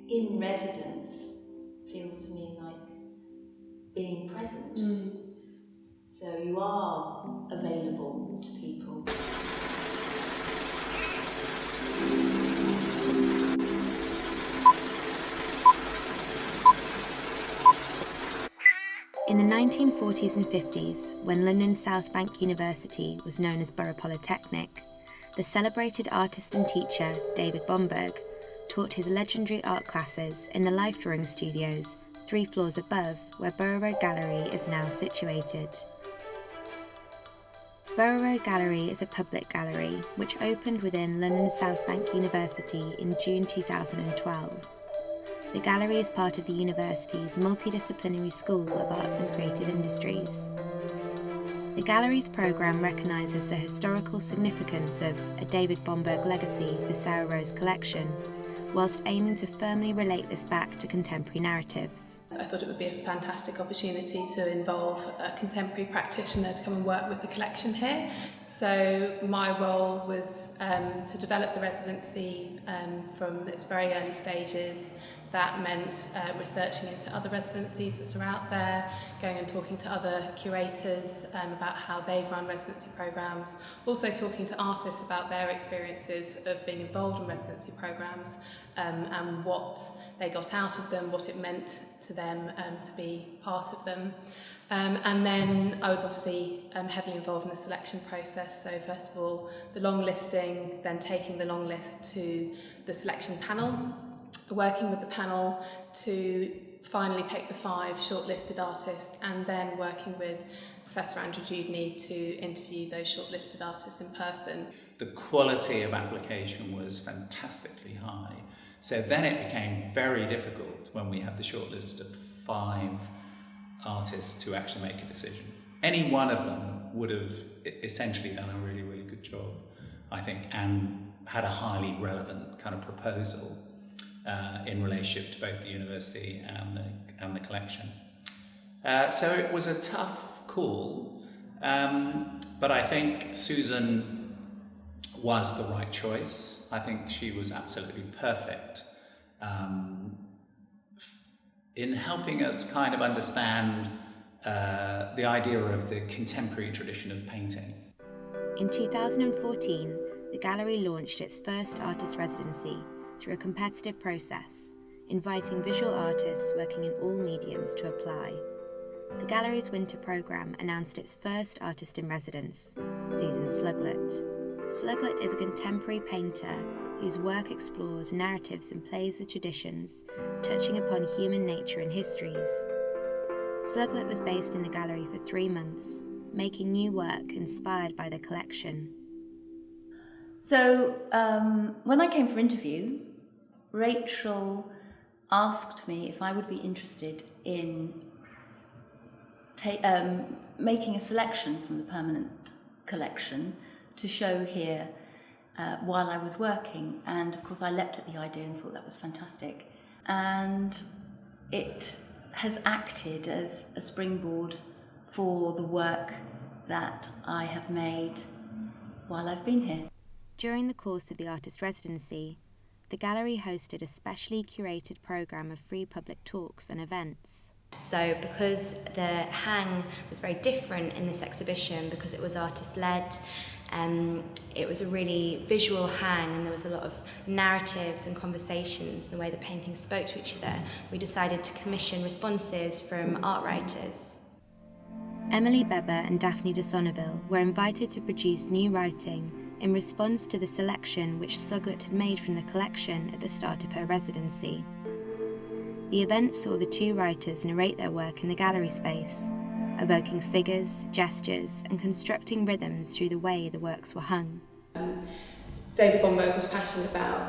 in residence feels to me like being present. So you are available to people. In the 1940s and 50s, when London's South Bank University was known as Borough Polytechnic, the celebrated artist and teacher David Bomberg taught his legendary art classes in the life drawing studios 3 floors above where Borough Road Gallery is now situated. Borough Road Gallery is a public gallery which opened within London's South Bank University in June 2012. The gallery is part of the university's multidisciplinary School of Arts and Creative Industries. The gallery's programme recognises the historical significance of A David Bomberg Legacy, the Sarah Rose collection, whilst aiming to firmly relate this back to contemporary narratives. I thought it would be a fantastic opportunity to involve a contemporary practitioner to come and work with the collection here. So my role was to develop the residency from its very early stages. That meant researching into other residencies that are out there, going and talking to other curators about how they've run residency programmes, also talking to artists about their experiences of being involved in residency programmes and what they got out of them, what it meant to them to be part of them. And then I was obviously heavily involved in the selection process. So first of all, the long listing, then taking the long list to the selection panel, working with the panel to finally pick the 5 shortlisted artists, and then working with Professor Andrew Dewdney to interview those shortlisted artists in person. The quality of application was fantastically high. So then it became very difficult when we had the shortlist of 5 artists to actually make a decision. Any one of them would have essentially done a really, really good job, I think, and had a highly relevant kind of proposal in relationship to both the university and the collection. So it was a tough call, but I think Susan was the right choice. I think she was absolutely perfect in helping us kind of understand the idea of the contemporary tradition of painting. In 2014, the gallery launched its first artist residency through a competitive process, inviting visual artists working in all mediums to apply. The gallery's winter programme announced its first artist in residence, Susan Sluglett. Sluglett is a contemporary painter whose work explores narratives and plays with traditions, touching upon human nature and histories. Sluglett was based in the gallery for 3 months, making new work inspired by the collection. So when I came for interview, Rachel asked me if I would be interested in making a selection from the permanent collection to show here while I was working. And of course I leapt at the idea and thought that was fantastic. And it has acted as a springboard for the work that I have made while I've been here. During the course of the artist residency, the gallery hosted a specially curated programme of free public talks and events. So because the hang was very different in this exhibition, because it was artist-led, it was a really visual hang, and there was a lot of narratives and conversations in the way the paintings spoke to each other, we decided to commission responses from art writers. Emily Beber and Daphne de Sonneville were invited to produce new writing in response to the selection which Sluglett had made from the collection at the start of her residency. The event saw the 2 writers narrate their work in the gallery space, evoking figures, gestures, and constructing rhythms through the way the works were hung. David Bomberg was passionate about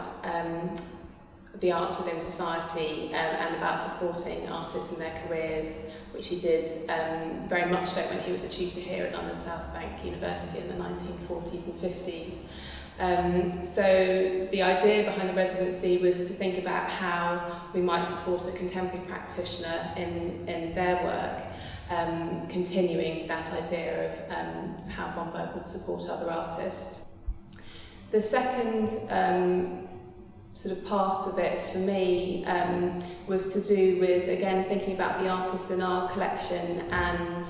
the arts within society and about supporting artists in their careers, which he did very much so when he was a tutor here at London South Bank University in the 1940s and 50s. So the idea behind the residency was to think about how we might support a contemporary practitioner in their work, continuing that idea of how Bomberg would support other artists. The second sort of part of it for me was to do with, again, thinking about the artists in our collection and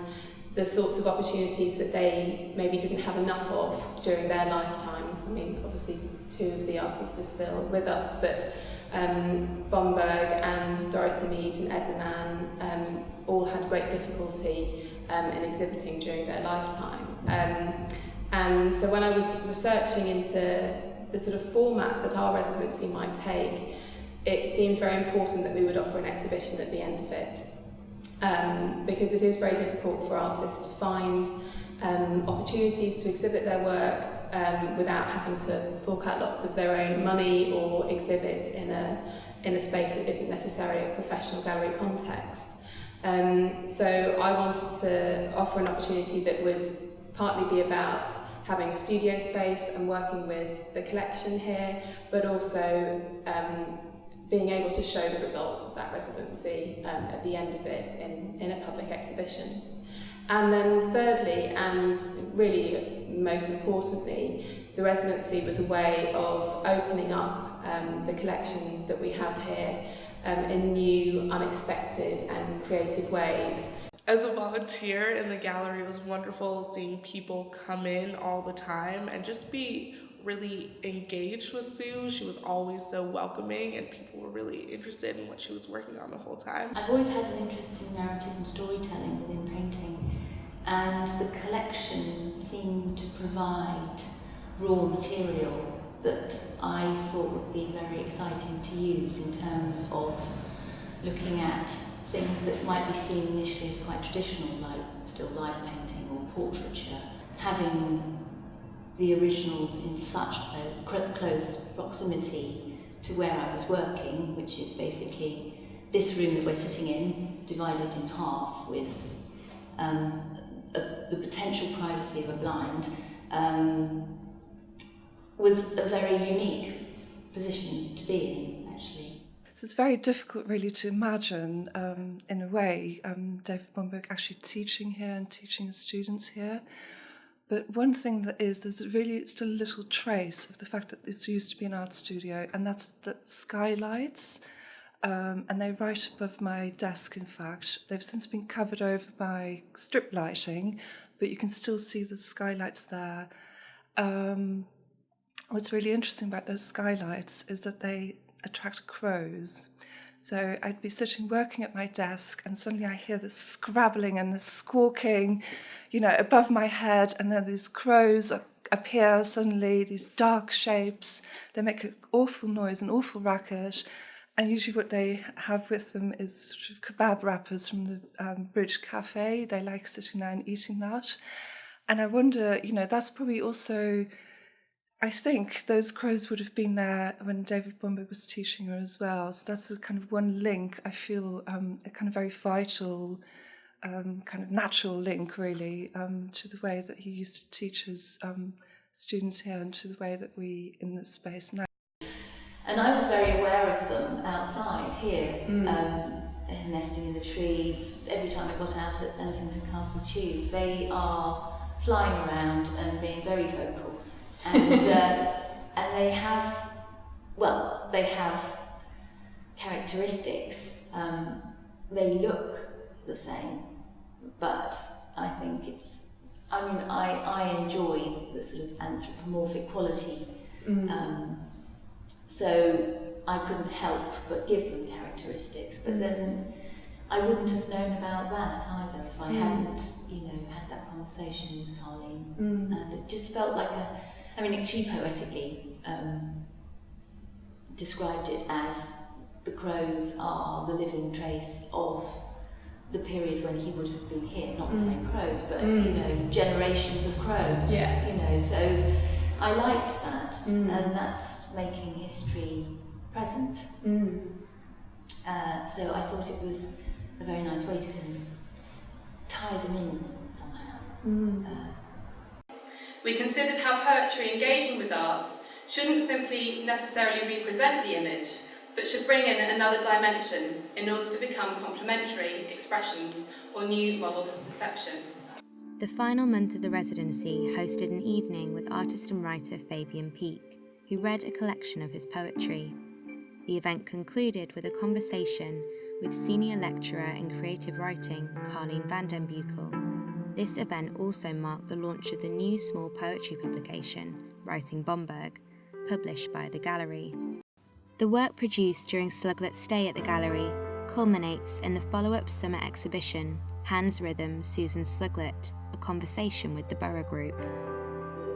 the sorts of opportunities that they maybe didn't have enough of during their lifetimes. I mean, obviously 2 of the artists are still with us, but Bomberg and Dorothy Mead and Edna Mann all had great difficulty in exhibiting during their lifetime. And so when I was researching into the sort of format that our residency might take, it seemed very important that we would offer an exhibition at the end of it. Because it is very difficult for artists to find opportunities to exhibit their work without having to fork out lots of their own money or exhibit in a space that isn't necessarily a professional gallery context. So I wanted to offer an opportunity that would partly be about having a studio space and working with the collection here, but also being able to show the results of that residency at the end of it in a public exhibition. And then thirdly, and really most importantly, the residency was a way of opening up the collection that we have here in new, unexpected and creative ways. As a volunteer in the gallery, it was wonderful seeing people come in all the time and just be really engaged with Sue. She was always so welcoming and people were really interested in what she was working on the whole time. I've always had an interest in narrative and storytelling within painting, and the collection seemed to provide raw material that I thought would be very exciting to use in terms of looking at things that might be seen initially as quite traditional, like still life painting or portraiture, having the originals in such close proximity to where I was working, which is basically this room that we're sitting in, divided in half with the potential privacy of a blind, was a very unique position to be in, actually. So it's very difficult really to imagine, in a way, David Bomberg actually teaching here and teaching his students here. But one thing that is, there's really still a little trace of the fact that this used to be an art studio, and that's the skylights. And they're right above my desk, in fact. They've since been covered over by strip lighting, but you can still see the skylights there. What's really interesting about those skylights is that they attract crows. So I'd be sitting working at my desk and suddenly I hear this scrabbling and this squawking, above my head, and then these crows appear suddenly, these dark shapes. They make an awful noise, an awful racket, and usually what they have with them is sort of kebab wrappers from the Bridge Cafe. They like sitting there and eating that. And I wonder, that's probably also, I think those crows would have been there when David Bomberg was teaching her as well. So that's a kind of one link, I feel, a kind of very vital, kind of natural link, really, to the way that he used to teach his students here and to the way that we in this space now. And I was very aware of them outside here, nesting in the trees. Every time I got out at Elephant and Castle Tube, they are flying around and being very vocal. And they have characteristics. They look the same, but I think I enjoy the sort of anthropomorphic quality. So I couldn't help but give them characteristics, but then I wouldn't have known about that either if I hadn't, had that conversation with Carleen. And it just felt like she poetically described it as the crows are the living trace of the period when he would have been here, not the same crows, but generations of crows. So I liked that, and that's making history present. So I thought it was a very nice way to kind of tie them in somehow. We considered how poetry engaging with art shouldn't simply necessarily represent the image, but should bring in another dimension in order to become complementary expressions or new models of perception. The final month of the residency hosted an evening with artist and writer Fabian Peake, who read a collection of his poetry. The event concluded with a conversation with senior lecturer in creative writing, Carleen van den Buchel. This event also marked the launch of the new small poetry publication, Writing Bomberg, published by the Gallery. The work produced during Sluglett's stay at the Gallery culminates in the follow-up summer exhibition, Hans Rhythm, Susan Sluglett, A Conversation with the Borough Group.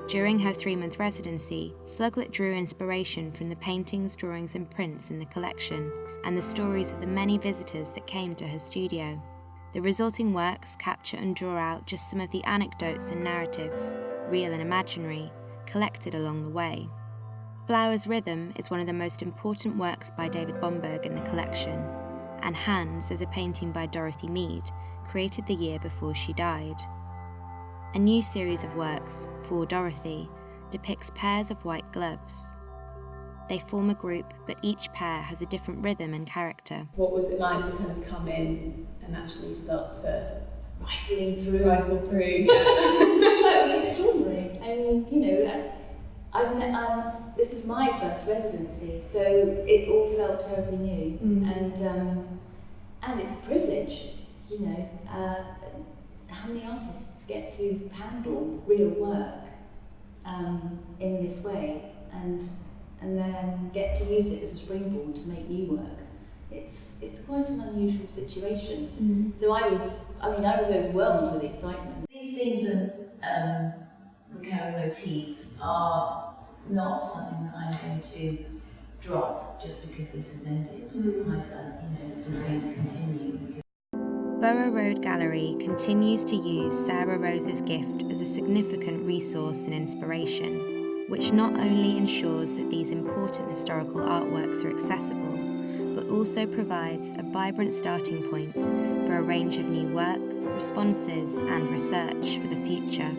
During her 3-month residency, Sluglett drew inspiration from the paintings, drawings and prints in the collection and the stories of the many visitors that came to her studio. The resulting works capture and draw out just some of the anecdotes and narratives, real and imaginary, collected along the way. Flowers Rhythm is one of the most important works by David Bomberg in the collection, and Hands is a painting by Dorothy Mead, created the year before she died. A new series of works, For Dorothy, depicts pairs of white gloves. They form a group, but each pair has a different rhythm and character. What was it like to kind of come in and actually start to Rifle through? That was extraordinary. I mean, you know, this is my first residency, so it all felt terribly new, and it's a privilege, you know. How many artists get to handle real work in this way, and then get to use it as a springboard to make new work? It's quite an unusual situation. So I was overwhelmed with excitement. These themes and recurring motifs are not something that I'm going to drop just because this has ended. This is going to continue. Borough Road Gallery continues to use Sarah Rose's gift as a significant resource and inspiration, which not only ensures that these important historical artworks are accessible, but also provides a vibrant starting point for a range of new work, responses and research for the future.